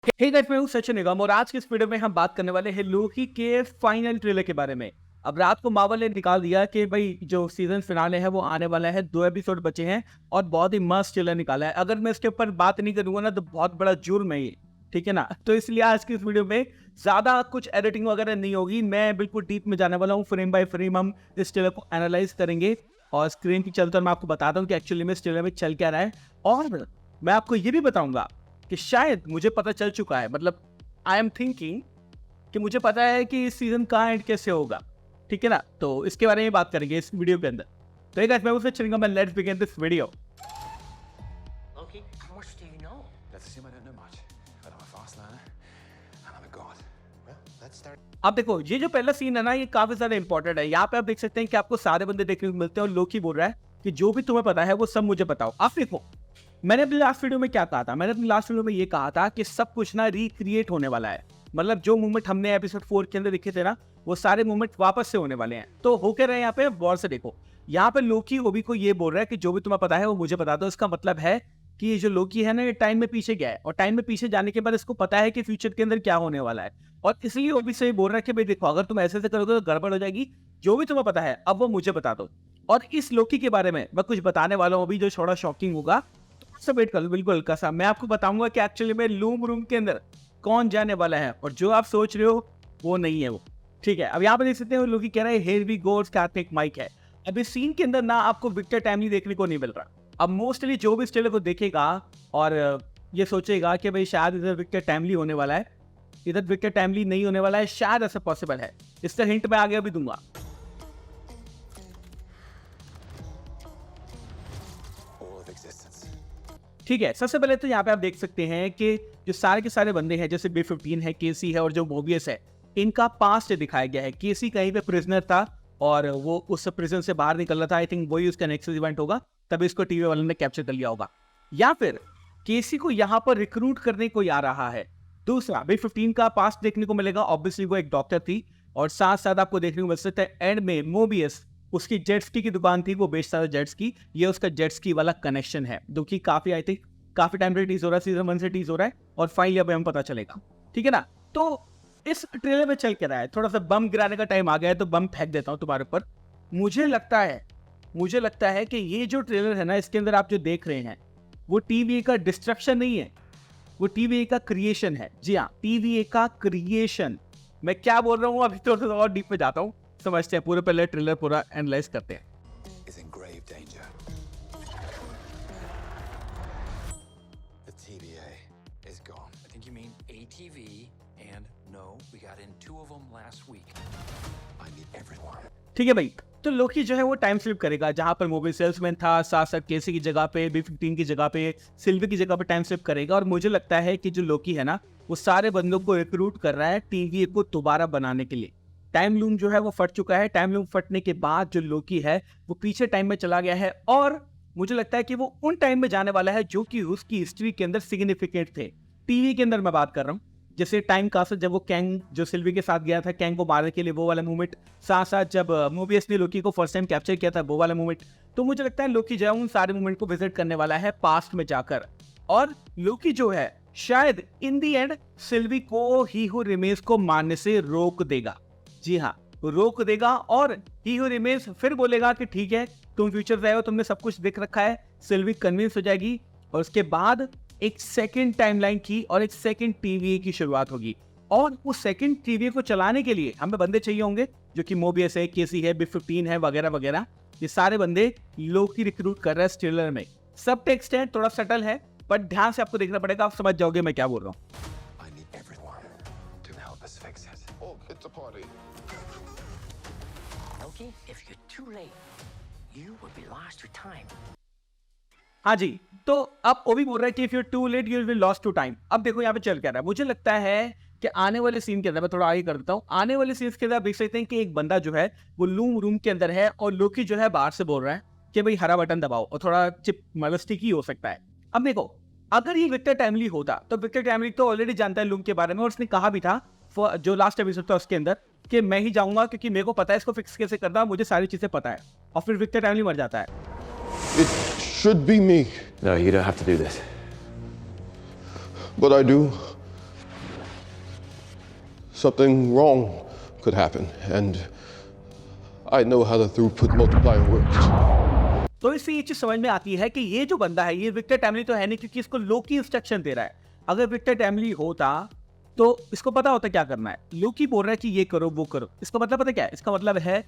Hey guys, मैं हूं सचिन निगम और आज की इस वीडियो में हम बात करने वाले हैं लोकी के फाइनल ट्रेलर के बारे में। अब रात को मार्वल ने निकाल दिया कि भाई जो सीजन फिनाले है वो आने वाला है, 2 एपिसोड बचे हैं और बहुत ही मस्त ट्रेलर निकाला है। अगर मैं इसके ऊपर बात नहीं करूंगा ना तो बहुत बड़ा जुर्म है ये, ठीक है ना। तो इसलिए आज की इस वीडियो में ज्यादा कुछ एडिटिंग वगैरह नहीं होगी, मैं बिल्कुल डीप में जाने वाला हूँ। फ्रेम बाय फ्रेम हम इस ट्रेलर को एनालाइज करेंगे और स्क्रीन की चलते मैं आपको बताता हूँ कि एक्चुअली में इस ट्रेलर में चल क्या रहा है। और मैं आपको ये भी बताऊंगा कि शायद मुझे पता चल चुका है, मतलब आई एम थिंकिंग कि मुझे पता है कि इस सीजन का एंड कैसे होगा, ठीक है ना। तो इसके बारे में बात करेंगे इस वीडियो के अंदर। तो एक मैं उसे चलेंगे, मैं let's begin this video. Loki, how much do you know? Let's assume I don't know much, but I'm a fast learner and I'm a god. Well, let's start. अब देखो, ये जो पहला सीन है ना, ये काफी ज्यादा इंपॉर्टेंट है। यहाँ पे आप देख सकते हैं कि आपको सारे बंदे देखने को मिलते हैं और लोकी बोल रहा है कि जो भी तुम्हें पता है वो सब मुझे बताओ। आप देखो, मैंने अपनी लास्ट वीडियो में क्या कहा था, मैंने अपनी लास्ट वीडियो में ये कहा था कि सब कुछ ना रिक्रिएट होने वाला है। मतलब जो मूवमेंट हमने एपिसोड 4 के अंदर दिखे थे ना, वो सारे मूवमेंट वापस से होने वाले हैं। तो हो क्या रहे हैं यहाँ पे, गौर से देखो। यहाँ पे लोकी ओबी को ये बोल रहा है कि जो भी तुम्हें पता है वो मुझे बता दो। इसका मतलब है कि ये जो लोकी है ना, ये टाइम में पीछे गया है और टाइम में पीछे जाने के बाद इसको पता है कि फ्यूचर के अंदर क्या होने वाला है। और इसलिए ओबी से बोल रहा है कि भाई देखो, अगर तुम ऐसे करोगे तो गड़बड़ हो जाएगी। जो भी तुम्हें पता है अब वो मुझे बता दो। और इस लोकी के बारे में मैं कुछ बताने वाला हूँ अभी, जो थोड़ा शॉकिंग होगा। सब वेट कर लो, बिल्कुल हल्का सा मैं आपको बताऊंगा कि एक्चुअली में लूम रूम के अंदर कौन जाने वाला है और जो आप सोच रहे हो वो नहीं है वो, ठीक है। अब यहाँ पे देख सकते हैं लोकी कह रहा है here we go, Kartik mike है। अब इस सीन के अंदर ना आपको विक्टर टाइमली देखने को नहीं मिल रहा। अब मोस्टली जो भी इस ट्रेलर को देखेगा और ये सोचेगा कि भाई शायद इधर विक्टर टाइमली होने वाला है, इधर विक्टर टाइमली नहीं होने वाला है, शायद ऐसा पॉसिबल है। इसका हिंट मैं आगे अभी दूंगा। All of existence. ठीक है, सबसे पहले तो यहाँ पे आप देख सकते हैं कि जो सारे के सारे बंदे हैं, जैसे B15 है, केसी है और जो मोबियस है, इनका पास्ट दिखाया गया है। केसी कहीं पे प्रिजनर था और वो उस प्रिजन से बाहर निकल रहा था। आई थिंक वही उसका नेक्स्ट इवेंट होगा, तभी इसको टीवी वालों ने कैप्चर कर लिया होगा। या फिर केसी को यहाँ पर रिक्रूट करने को आ रहा है। दूसरा, B15 का पास्ट देखने को मिलेगा। ऑब्वियसली वो एक डॉक्टर थी और साथ साथ आपको देखने को मिल सकता है एंड में मोबियस, उसकी जेट स्की की दुकान थी, वो बेचता था जेट स्की। ये उसका जेट स्की वाला कनेक्शन है, जो कि काफी आई थिंक काफी टाइम से टीज हो रहा है, सीजन 1 से टीज हो रहा है और फाइनली अब हमें पता चलेगा, ठीक है ना। तो इस ट्रेलर में चल के रहा है, थोड़ा सा बम गिराने का टाइम आ गया है तो बम फेंक देता हूं तुम्हारे ऊपर। मुझे लगता है कि ये जो ट्रेलर है ना, इसके अंदर आप जो देख रहे हैं वो TVA का डिस्ट्रक्शन नहीं है, वो TVA का क्रिएशन है। जी हाँ, TVA का क्रिएशन। मैं क्या बोल रहा हूँ अभी, थोड़ा सा और डीप में जाता हूँ, समझते हैं। पूरे पहले ट्रेलर पूरा एनालाइज करते हैं। Is in grave danger. The TVA is gone. I think you mean ATV, and no, we got in 2 of them last week. I need everyone. ठीक है भाई, तो लोकी जो है वो टाइम स्लिप करेगा। जहां पर मोबाइल सेल्समैन था, साथ साथ केसी की जगह पे, B15 की जगह पे, सिल्वी की जगह पे टाइम स्लिप करेगा। और मुझे लगता है कि जो लोकी है ना, वो सारे बंदों को रिक्रूट कर रहा है TVA को दोबारा बनाने के लिए। टाइम लूम जो है वो फट चुका है। टाइम लूम फटने के बाद जो लोकी है वो पीछे टाइम में चला गया है और मुझे लगता है कि वो उन टाइम में जाने वाला है जो कि उसकी हिस्ट्री के अंदर सिग्निफिकेंट थे। टीवी के अंदर मैं बात कर रहा हूँ, जैसे टाइम कास्ट जब वो कैंग जो सिल्वी के साथ गया था कैंग को मारने के लिए, वो वाला मूवमेंट। साथ साथ जब मोबियस ने लोकी को फर्स्ट टाइम कैप्चर किया था, वो वाला मूवमेंट। तो मुझे लगता है लोकी जो है उन सारे मूवमेंट को विजिट करने वाला है पास्ट में जाकर। और लोकी जो है शायद इन दी एंड सिल्वी को ही हू रिमेन्स को मारने से रोक देगा। जी हाँ, रोक देगा और ही हू रिमेन्स फिर बोलेगा कि ठीक है, तुम फ्यूचर से आए हो, तुमने सब कुछ देख रखा है। सिल्वी कन्विंस हो जाएगी और उसके बाद एक सेकंड टाइमलाइन की और एक सेकंड TVA की शुरुआत होगी। और उस सेकंड TVA को चलाने के लिए हमें बंदे चाहिए होंगे, जो कि मोबियस है, केसी है, B15 है, वगैरह वगैरह। ये सारे बंदे लोकी रिक्रूट कर रहे हैं इस ट्रेलर में। सब टेक्स्ट है, थोड़ा सटल है, पर ध्यान से आपको देखना पड़ेगा, आप समझ जाओगे मैं क्या बोल रहा हूँ। I need everyone to help us fix it. Oh, it's a party. Loki, if you're too late, you will be lost to time. हाँ जी, तो अब वो भी बोल रहा है कि if you too late you will lost to time. अब देखो यहाँ पे चल क्या रहा है, मुझे लगता है कि आने वाले सीन के अंदर, मैं थोड़ा आगे कर देता हूँ, आने वाले सीन के अंदर आप देख सकते हैं कि एक बंदा जो है वो लूम रूम के अंदर है और लोकी जो है बाहर से बोल रहा है कि भाई हरा बटन दबाओ, और थोड़ा चिप मलस्टिक ही हो सकता है। अब देखो, अगर ये विक्टर टाइमली होता तो विक्टर टाइमली तो ऑलरेडी जानता है लूम के बारे में और उसने कहा भी था जो लास्ट एपिसोड था उसके अंदर कि मैं ही जाऊंगा क्योंकि मेरे को पता है इसको फिक्स कैसे करना, मुझे सारी चीजें पता है। और फिर विक्टर टाइमली मर जाता है। It should be me, No, you don't have to do this. but I do. something wrong could happen, and I know how the throughput multiplier works. तो इससे ये चीज समझ में आती है कि ये जो बंदा है ये विक्टर टैमली तो है नहीं, क्योंकि इसको लोकी इंस्ट्रक्शन दे रहा है। अगर विक्टर टैमली होता तो इसको पता होता क्या करना है। लोकी बोल रहा है कि ये करो वो करो, इसका मतलब पता क्या है? इसका मतलब है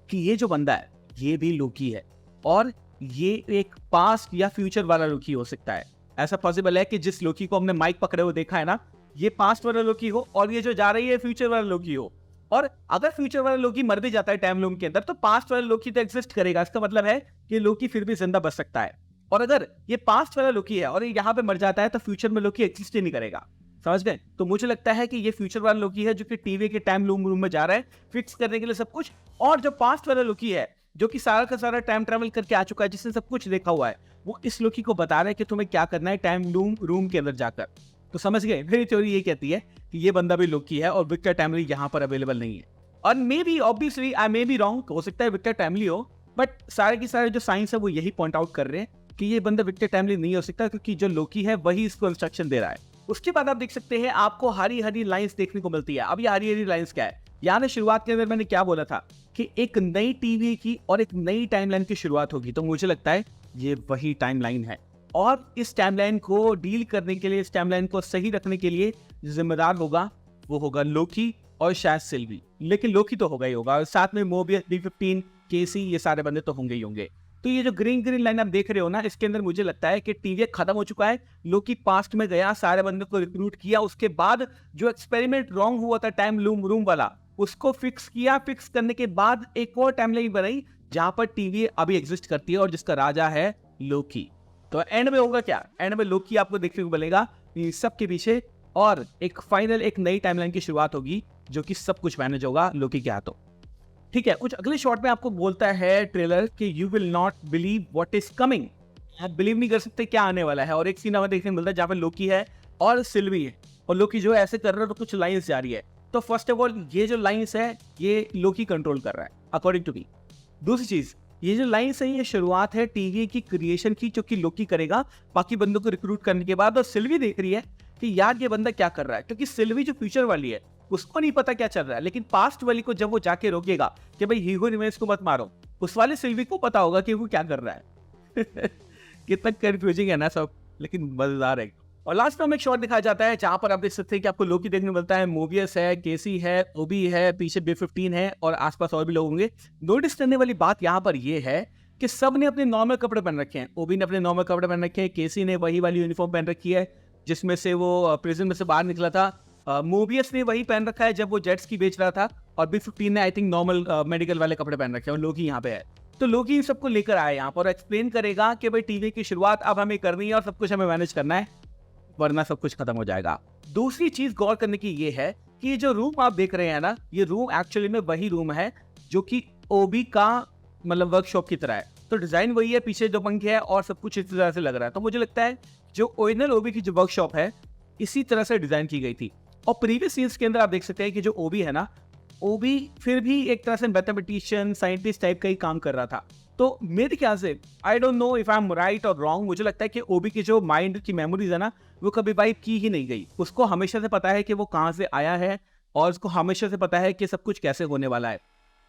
कि ये जो बंदा है ये भी लोकी है, और ये एक पास्ट या फ्यूचर वाला लोकी हो सकता है। ऐसा पॉसिबल है कि जिस लोकी को हमने माइक पकड़े हुए देखा है ना, ये पास्ट वाला लोकी हो, और ये जो जा रही है फ्यूचर वाला लोकी हो। और अगर फ्यूचर वाला लोकी मर भी जाता है टाइम लूम के अंदर, तो पास्ट वाला लोकी तो एग्जिस्ट करेगा। इसका मतलब है कि लोकी फिर भी जिंदा बच सकता है। और अगर ये पास्ट वाला लोकी है और ये यहाँ पे मर जाता है, तो फ्यूचर में लोकी एग्जिस्ट ही नहीं करेगा। समझ गए? तो मुझे लगता है कि ये फ्यूचर वाला लोकी है जो कि टीवी के टाइम रूम में जा रहा है फिक्स करने के लिए सब कुछ, और जो पास्ट वाला लोकी है जो कि सारा का सारा टाइम ट्रैवल करके आ चुका है, जिसने सब कुछ देखा हुआ है, वो इस लोकी को बता रहा है कि तुम्हें क्या करना है टाइम रूम के अंदर जाकर। तो समझ गए? मेरी थ्योरी ये कहती है कि ये बंदा भी लोकी है और विक्टर टैमली यहाँ पर अवेलेबल नहीं है। और may be obviously I may be wrong, हो सकता है विक्टर टैमली हो, बट सारे के सारे जो साइंस है वो यही पॉइंट आउट कर रहे हैं कि ये बंदा विक्टर टैमली नहीं हो सकता, क्योंकि जो लोकी है वही इसको इंस्ट्रक्शन दे रहा है। उसके बाद आप देख सकते हैं आपको हरी हरी लाइंस देखने को मिलती है। अब ये हरी हरी लाइंस क्या है? यानी शुरुआत के अंदर मैंने क्या बोला था कि एक नई टीवी की और एक नई टाइमलाइन की शुरुआत होगी। तो मुझे लगता है ये वही टाइमलाइन है, और इस टाइमलाइन को डील करने के लिए, इस टाइमलाइन को सही रखने के लिए जिम्मेदार होगा वो होगा लोकी और शायद सिल्वी। लेकिन लोकी तो होगा ही होगा, और साथ में मोबियस, B15, केसी, ये सारे बंदे तो होंगे ही होंगे। तो ये जो ग्रीन लाइन आप देख रहे हो ना, इसके अंदर मुझे लगता है कि टीवी खत्म हो चुका है। लोकी पास्ट में गया, सारे बंदे को रिक्रूट किया, उसके बाद जो एक्सपेरिमेंट रॉन्ग हुआ था टाइम रूम वाला, उसको फिक्स किया। फिक्स करने के बाद एक और टाइमलाइन बनाई जहां पर टीवी अभी एग्जिस्ट करती है और जिसका राजा है लोकी। तो एंड में होगा क्या? एंड में लोकी आपको देखने को मिलेगा इन सब के पीछे, और एक फाइनल एक नई टाइमलाइन की शुरुआत होगी जो कि सब कुछ मैनेज होगा लोकी के हाथों। ठीक है, कुछ अगले शॉट में आपको बोलता है ट्रेलर कि you will not believe what is coming. आप बिलीव नहीं कर सकते क्या आने वाला है। और एक सीन हमें देखने को मिलता है जहाँ पे लोकी है और सिल्वी है, और लोकी जो है ऐसे कर रहा है तो कुछ लाइंस जा रही है। तो फर्स्ट ऑफ ऑल ये जो लाइंस है ये लोकी कंट्रोल कर रहा है अकॉर्डिंग टू मी। दूसरी चीज, ये जो लाइंस है ये शुरुआत है टीवी की क्रिएशन की, जो कि लोकी करेगा बाकी बंदों को रिक्रूट करने के बाद। और सिल्वी देख रही है कि यार ये बंदा क्या कर रहा है, क्योंकि सिल्वी जो फ्यूचर वाली है उसको नहीं पता क्या चल रहा है, लेकिन पास्ट वाली को जब वो जाके रोकेगा कि भाई हीरो रिमेंस को मत मारो, उस वाले सिल्वी को पता होगा कि वो क्या कर रहा है। कितना कंफ्यूजिंग है ना सब, लेकिन मजेदार है। और लास्ट में हमें एक शॉट दिखाया जाता है जहां पर आप देख सकते हैं कि आपको लोकी देखने को मिलता है, मोबियस है, केसी है, ओबी है, पीछे B15 है और आसपास और भी लोग होंगे। नोटिस करने वाली बात यहाँ पर ये है कि सब ने अपने नॉर्मल कपड़े पहन रखे हैं। ओबी ने अपने नॉर्मल कपड़े पहन रखे हैं, केसी ने वही वाली यूनिफॉर्म पहन रखी है जिसमें से वो प्रिजन में से बाहर निकला था, मोबियस ने वही पहन रखा है जब वो जेट्स की बेच रहा था, और B15 ने आई थिंक नॉर्मल मेडिकल वाले कपड़े पहन रखे हैं, और लोकी यहाँ पे है। तो लोकी सबको लेकर आया यहाँ पर, एक्सप्लेन करेगा कि भाई टीवी की शुरुआत अब हमें करनी है और सब कुछ हमें मैनेज करना है, वरना सब कुछ खत्म हो जाएगा। दूसरी चीज गौर करने की ये है कि ये जो रूम आप देख रहे हैं ना, ये रूम एक्चुअली में वही रूम है जो कि ओबी का मतलब वर्कशॉप की तरह है। तो डिजाइन वही है, पीछे जो पंखे है और सब कुछ इस तरह से लग रहा है। तो मुझे लगता है जो ओरिजिनल ओबी की जो वर्कशॉप है इसी तरह से डिजाइन की गई थी। और प्रीवियस सीन्स के अंदर आप देख सकते हैं कि जो ओबी है ना, ओबी फिर भी एक तरह से मैथमेटिशियन साइंटिस्ट टाइप का ही काम कर रहा था। तो मेरे ख्याल से I don't know if I am right और रॉन्ग, मुझे लगता है कि ओबी की जो माइंड की मेमोरीज है ना, वो कभी वाइप की ही नहीं गई। उसको हमेशा से पता है कि वो कहाँ से आया है, और उसको हमेशा से पता है कि सब कुछ कैसे होने वाला है।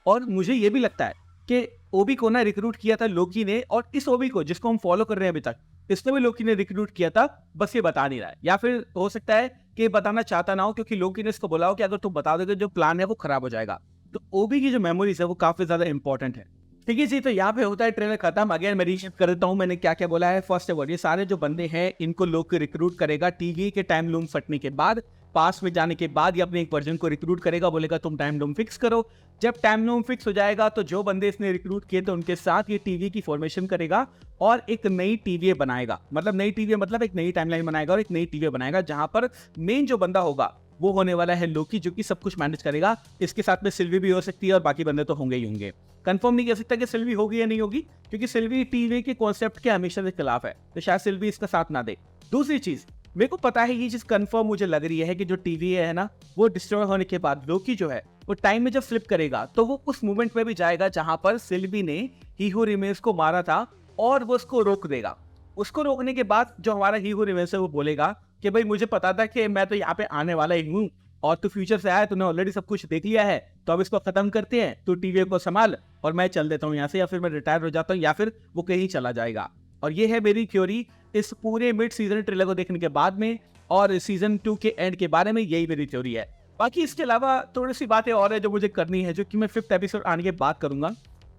और मुझे ये भी लगता है कि ओबी को ना रिक्रूट किया था लोकी ने, और इस ओबी को जिसको हम फॉलो कर रहे हैं अभी तक, इसने भी लोकी ने रिक्रूट किया था, बस ये बता नहीं रहा है। या फिर हो सकता है कि बताना चाहता ना हो, क्योंकि लोकी ने इसको बोला हो कि अगर तुम बता दोगे जो प्लान है वो खराब हो जाएगा। तो ओबी की जो मेमोरीज है वो काफी ज्यादा इंपॉर्टेंट है। ठीक है जी, तो यहाँ पे होता है ट्रेलर खत्म। अगेन मैं रीशिफ्ट कर देता हूँ मैंने क्या क्या बोला है। फर्स्ट ऑफ ऑल ये सारे जो बंदे हैं इनको लोग रिक्रूट करेगा टीवी के टाइम लूम फटने के बाद, पास में जाने के बाद, या अपने एक वर्जन को रिक्रूट करेगा, बोलेगा तुम टाइम लूम फिक्स करो। जब टाइम लूम फिक्स हो जाएगा तो जो बंदे इसने रिक्रूट किए तो उनके साथ ये टीवी की फॉर्मेशन करेगा और एक नई टीवी बनाएगा। मतलब नई टीवी मतलब एक नई टाइमलाइन बनाएगा और एक नई टीवी बनाएगा, जहां पर मेन जो बंदा होगा वो होने वाला है लोकी, जो कि सब कुछ मैनेज करेगा। इसके साथ में सिल्वी भी हो सकती है और बाकी बंदे तो होंगे ही होंगे। कंफर्म नहीं कह सकता कि सिल्वी होगी या नहीं होगी, क्योंकि सिल्वी टीवी के कॉन्सेप्ट के हमेशा से खिलाफ है, तो शायद सिल्वी इसका साथ ना दे। दूसरी चीज मेरे को पता है, ये चीज कंफर्म मुझे लग रही है कि जो टीवी है ना, वो डिस्ट्रॉय होने के बाद लोकी जो है वो टाइम में जब फ्लिप करेगा तो वो उस मोमेंट में भी जाएगा जहां पर सिल्वी ने हीरो रिमेस को मारा था, और वो उसको रोक देगा। उसको रोकने के बाद जो हमारा हीरो रिमेस है वो बोलेगा कि भाई मुझे पता था कि मैं तो यहाँ पे आने वाला ही हूँ, और तू फ्यूचर से आया, तूने ऑलरेडी सब कुछ देख लिया है, तो अब इसको खत्म करते हैं, तू टीवी को संभाल और मैं चल देता हूँ यहाँ से, या फिर मैं रिटायर हो जाता हूँ, या फिर वो कहीं चला जाएगा। और ये है मेरी थ्योरी इस पूरे मिड सीजन ट्रेलर को देखने के बाद में, और सीजन 2 के एंड के बारे में यही मेरी थ्योरी है। बाकी इसके अलावा थोड़ी सी बातें और है जो मुझे करनी है, जो कि मैं 5th एपिसोड आने के बाद करूंगा।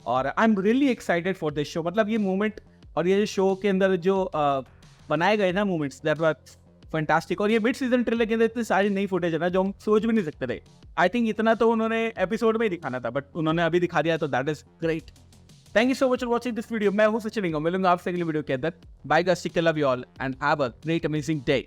और I am really excited for this show. मतलब ये मूवमेंट और ये शो के अंदर जो बनाए गए ना मूवमेंट्स, दैट वाज फैंटास्टिक। और ये मिड सीजन ट्रेलर के अंदर इतनी सारी नई फुटेज है ना जो हम सोच भी नहीं सकते थे। आई थिंक इतना तो उन्होंने एपिसोड में ही दिखाना था, बट उन्होंने अभी दिखा दिया, तो that is great. Thank you so much for watching this video. मैं हूं सचिन, मिलूंगा आपसे अगली वीडियो के अंदर। Bye guys, take care, love you all and have a great amazing day.